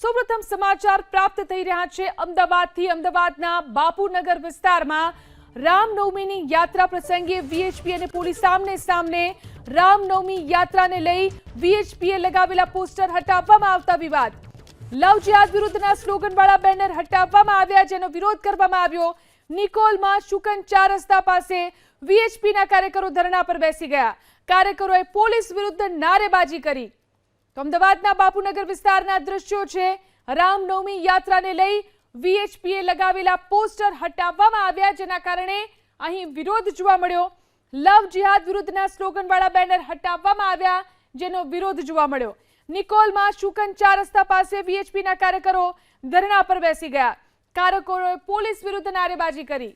સૌપ્રથમ સમાચાર પ્રાપ્ત થઈ રહ્યા છે અમદાવાદથી। અમદાવાદના બાપુનગર વિસ્તારમાં રામનવમીની યાત્રા પ્રસંગે વીએચપી અને પોલીસ સામને સામને। રામનવમી યાત્રાને લઈ વીએચપીએ લગાવેલા પોસ્ટર હટાવવામાં આવતા વિવાદ। લવ જિહાદ વિરુદ્ધના સ્લોગનવાળા બેનર હટાવવામાં આવ્યા, જેનો વિરોધ કરવામાં આવ્યો। નિકોલમાં શુકન 4 રસ્તા પાસે વીએચપીના કાર્યકરો ધરણા પર બેસી ગયા। કાર્યકરોએ પોલીસ વિરુદ્ધ નારેબાજી કરી। તો અમદાવાદના બાપુનગર વિસ્તારના દ્રશ્યો છે। રામનવમી યાત્રાને લઈ વીએચપીએ લગાવેલા પોસ્ટર હટાવવામાં આવ્યા, જેના કારણે અહીં વિરોધ જોવા મળ્યો। લવ જિહાદ વિરુદ્ધના સ્લોગનવાળા બેનર હટાવવામાં આવ્યા, જેનો વિરોધ જોવા મળ્યો। નિકોલમાં શુકન 4 રસ્તા પાસે વીએચપીના કાર્યકરો ધરણા પર બેસી ગયા। કાર્યકરોએ પોલીસ વિરુદ્ધ નારેબાજી કરી।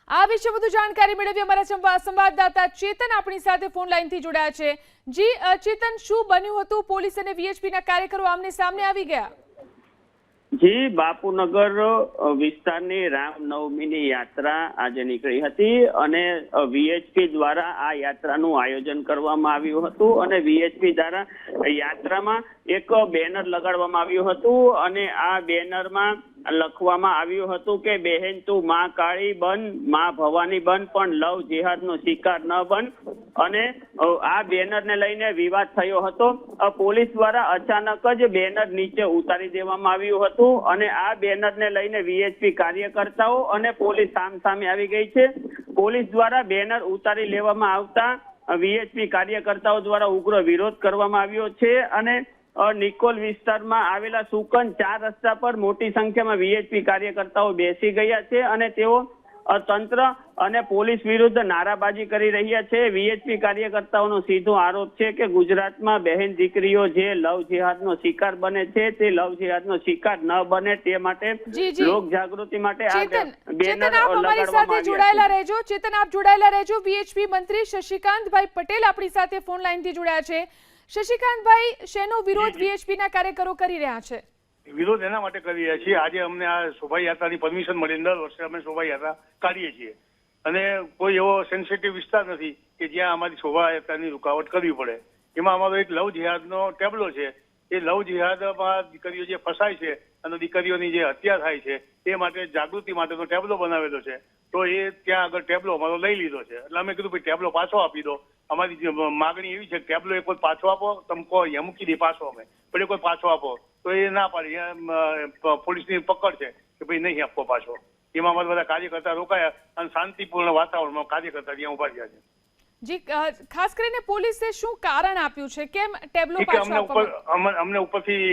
આ વિશે વધુ જાણકારી મેળવી અમારા સંવાદદાતા ચેતન આપણી સાથે ફોન લાઈનથી જોડાયા છે। જી ચેતન, શું બન્યું હતું? પોલીસ અને વીએચપીના કાર્યકરો આમને સામને આવી ગયા? જી, બાપુનગર વિસ્તારની રામનવમીની યાત્રા આજે નીકળી હતી અને વીએચપી દ્વારા આ યાત્રાનું આયોજન કરવામાં આવ્યું હતું અને વીએચપી દ્વારા યાત્રામાં એક બેનર લગાડવામાં આવ્યું હતું અને આ બેનરમાં લખવામાં આવ્યું હતું કે બહેન તું માં કાળી બન, માં ભવાની બન, પણ લવ જિહાદનો શિકાર ન બન। અને આ બેનરને લઈને વિવાદ થયો હતો। પોલીસ દ્વારા અચાનક જ બેનર નીચે ઉતારી દેવામાં આવ્યું હતું અને આ બેનરને લઈને વીએચપી કાર્યકર્તાઓ અને પોલીસ સામસામે આવી ગઈ છે। પોલીસ દ્વારા બેનર ઉતારી લેવામાં આવતા વીએચપી કાર્યકર્તાઓ દ્વારા ઉગ્ર વિરોધ કરવામાં આવ્યો છે અને નિકોલ વિસ્તારમાં આવેલા શુકન 4 રસ્તા પર મોટી સંખ્યામાં વીએચપી કાર્યકર્તાઓ બેસી ગયા છે અને તેઓ તંત્ર અને પોલીસ વિરુદ્ધ નારાબાજી કરી રહ્યા છે। વીએચપી કાર્યકર્તાઓનો સીધો આરોપ છે કે ગુજરાતમાં બહેન દીકરીઓ જે લવ જિહાદનો શિકાર બને છે તે લવ જિહાદનો શિકાર ન બને તે માટે લોક જાગૃતિ માટે આ બેનર લગાડવામાં જોડાયેલા રહેજો। ચેતન, આપ જોડાયેલા રહેજો। વીએચપી મંત્રી શશિકાંતભાઈ પટેલ આપણી સાથે ફોન લાઈનથી જોડાયા છે। શશિકાંતભાઈ, શેનો વિરોધ વીએચપીના કાર્યકરો કરી રહ્યા છે? વિરોધ એના માટે કરી રહ્યા છીએ, આજે અમને આ શોભાયાત્રાની પરમિશન મળી। દર વર્ષે અમે શોભાયાત્રા કાઢીએ છીએ અને કોઈ એવો સેન્સિટિવ વિસ્તાર નથી કે જ્યાં અમારી શોભાયાત્રાની રૂકાવટ કરવી પડે। એમાં અમારો એક લવ જિહાદનો ટેબલો છે। એ લવ જિહાદમાં દીકરીઓ જે ફસાય છે અને દીકરીઓની જે હત્યા થાય છે તે માટે જાગૃતિ માટેનો ટેબલો બનાવેલો છે। તો એ ત્યાં આગળ ટેબલો અમારો લઈ લીધો છે। એટલે અમે કીધું ભાઈ ટેબલો પાછો આપી દો। અમારી માગણી એવી છે કે ટેબલો એક કોઈ પાછો આપો, તમે કહો અહીંયા મૂકી દે પાછો, અમે પણ કોઈ પાછો આપો તો એ ના પાડી। પોલીસની પકડ છે કે ભાઈ નહીં આપવો પાછો। એમાં અમારા બધા કાર્યકર્તા રોકાયા અને શાંતિપૂર્ણ વાતાવરણમાં કાર્યકર્તા ત્યાં ઉભા રહ્યા છે। જી, ખાસ કરીને પોલીસે શું કારણ આપ્યું છે? કેમ ટેબલો પાછો આપવામાં? અમને ઉપરથી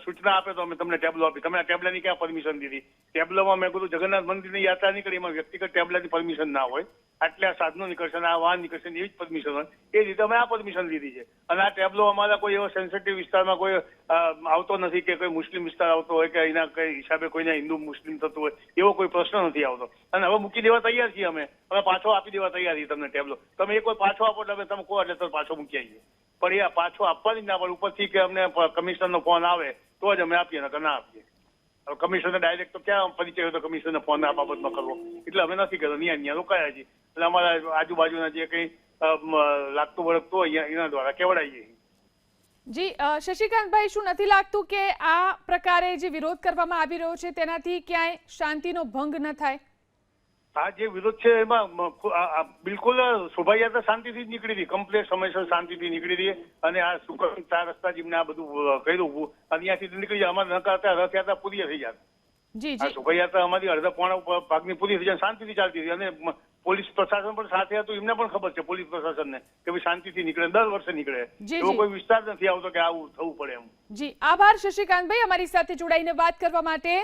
સૂચના આપે તો અમે તમને ટેબલો આપી। તમે આ ટેબલાની ક્યાં પરમિશન દીધી? ટેબલોમાં મેં કીધું જગન્નાથ મંદિરની યાત્રા નીકળી, એમાં વ્યક્તિગત ટેબલાની પરમિશન ના હોય। આટલા સાધનો નીકળશે આ વાહન નીકળશે એવી જ પરમિશન હોય, એ રીતે અમે આ પરમિશન લીધી છે। અને આ ટેબલો અમારા કોઈ એવો સેન્સિટિવ વિસ્તારમાં કોઈ આવતો નથી કે કોઈ મુસ્લિમ વિસ્તાર આવતો હોય કે એના કઈ હિસાબે કોઈને હિન્દુ મુસ્લિમ થતું હોય એવો કોઈ પ્રશ્ન નથી આવતો। અને હવે મૂકી દેવા તૈયાર છીએ અમે પાછો આપી દેવા તૈયાર છીએ તમને ટેબલો। તમે એક વાર પાછો આપો એટલે તમે કહો એટલે પાછો મૂકી આવીએ, પણ એ પાછો આપવાની જ ના પડે। ઉપરથી કે અમને કમિશનરનો ફોન આવે તો જ અમે આપીએ, નકર ના આપીએ। કમિશનર ડાયરેક્ટ તો ક્યાં પરિચય હોય તો કમિશનરને ફોન આ બાબતમાં કરવો, એટલે અમે નથી કરતા। ત્યાં રોકાયા છીએ એટલે અમારા આજુબાજુના જે કંઈ લાગતું વળગતું હોય એના દ્વારા કેવડાવીએ। જી શશિકાંતભાઈ, શું નથી લાગતું કે આ પ્રકારે જે વિરોધ કરવામાં આવી રહ્યો છે તેનાથી ક્યાંય શાંતિનો ભંગ ન થાય? આ જે વિરોધ છે એમાં બિલકુલ શોભાયાત્રા શાંતિથી જ નીકળી હતી, કમ્પ્લેટ સમયસર શાંતિથી નીકળી હતી અને આ શુકન 4 રસ્તા જેમને આ બધું કર્યું અહીંયાથી નીકળી જાય। અમારે નકારતા રથયાત્રા પૂરી થઈ જાય। આ શોભાયાત્રા અમારી અડધા પોણા ભાગની પૂરી થઈ જાય, શાંતિથી ચાલતી હતી અને પોલીસ પ્રશાસન પણ સાથે હતું। એમને પણ ખબર છે પોલીસ પ્રશાસનને કે ભાઈ શાંતિથી નીકળે, દર વર્ષે નીકળે, એવો કોઈ વિસ્તાર નથી આવતો કે આવું થવું પડે એમ। જી, આભાર શશિકાંતભાઈ અમારી સાથે જોડાઈને વાત કરવા માટે।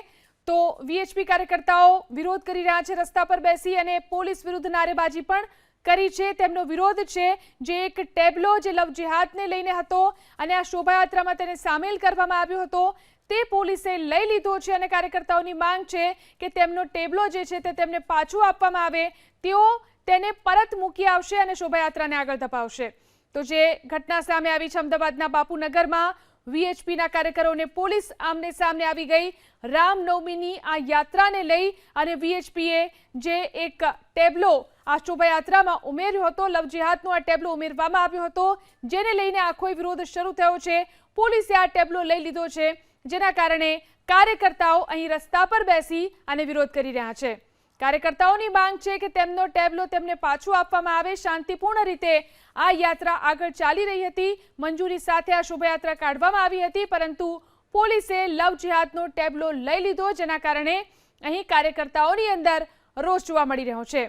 તો વીએચપી કાર્યકર્તાઓ વિરોધ કરી રહ્યા છે, રસ્તા પર બેસી અને પોલીસ વિરુદ્ધ નારેબાજી પણ કરી છે। તેમનો વિરોધ છે જે એક ટેબલો જે લવ જિહાદને લઈને હતો અને આ શોભાયાત્રામાં તેને સામેલ કરવામાં આવ્યો હતો તે પોલીસે લઈ લીધો છે અને કાર્યકર્તાઓની માંગ છે કે તેમનો ટેબલો જે છે તે તેમને પાછો આપવામાં આવે। તેઓ તેને પરત મૂકી આવશે અને શોભાયાત્રાને આગળ ધપાવશે। તો જે ઘટના સામે આવી છે અમદાવાદના બાપુનગરમાં, વીએચપીના કાર્યકરોને પોલીસ આમને સામને આવી ગઈ। રામનવમીની આ યાત્રાને લઈ અને વીએચપીએ જે એક ટેબલો આ શોભાયાત્રામાં ઉમેર્યો હતો, લવ જિહાદનો આ ટેબલો ઉમેરવામાં આવ્યો હતો, જેને લઈને આખો વિરોધ શરૂ થયો છે। પોલીસે આ ટેબ્લો લઈ લીધો છે, જેના કારણે કાર્યકર્તાઓ અહીં રસ્તા પર બેસી અને વિરોધ કરી રહ્યા છે. કાર્યકર્તાઓની માંગ છે કે તેમનો ટેબ્લો તેમને પાછું આપવામાં આવે. શાંતિપૂર્ણ રીતે આ યાત્રા આગળ ચાલી રહી હતી. મંજૂરી સાથે આ શોભાયાત્રા કાઢવામાં આવી હતી, પરંતુ પોલીસે લવ જેહાદનો ટેબ્લો લઈ લીધો, જેના કારણે અહીં કાર્યકર્તાઓની અંદર રોષ જોવા મળી રહ્યો છે.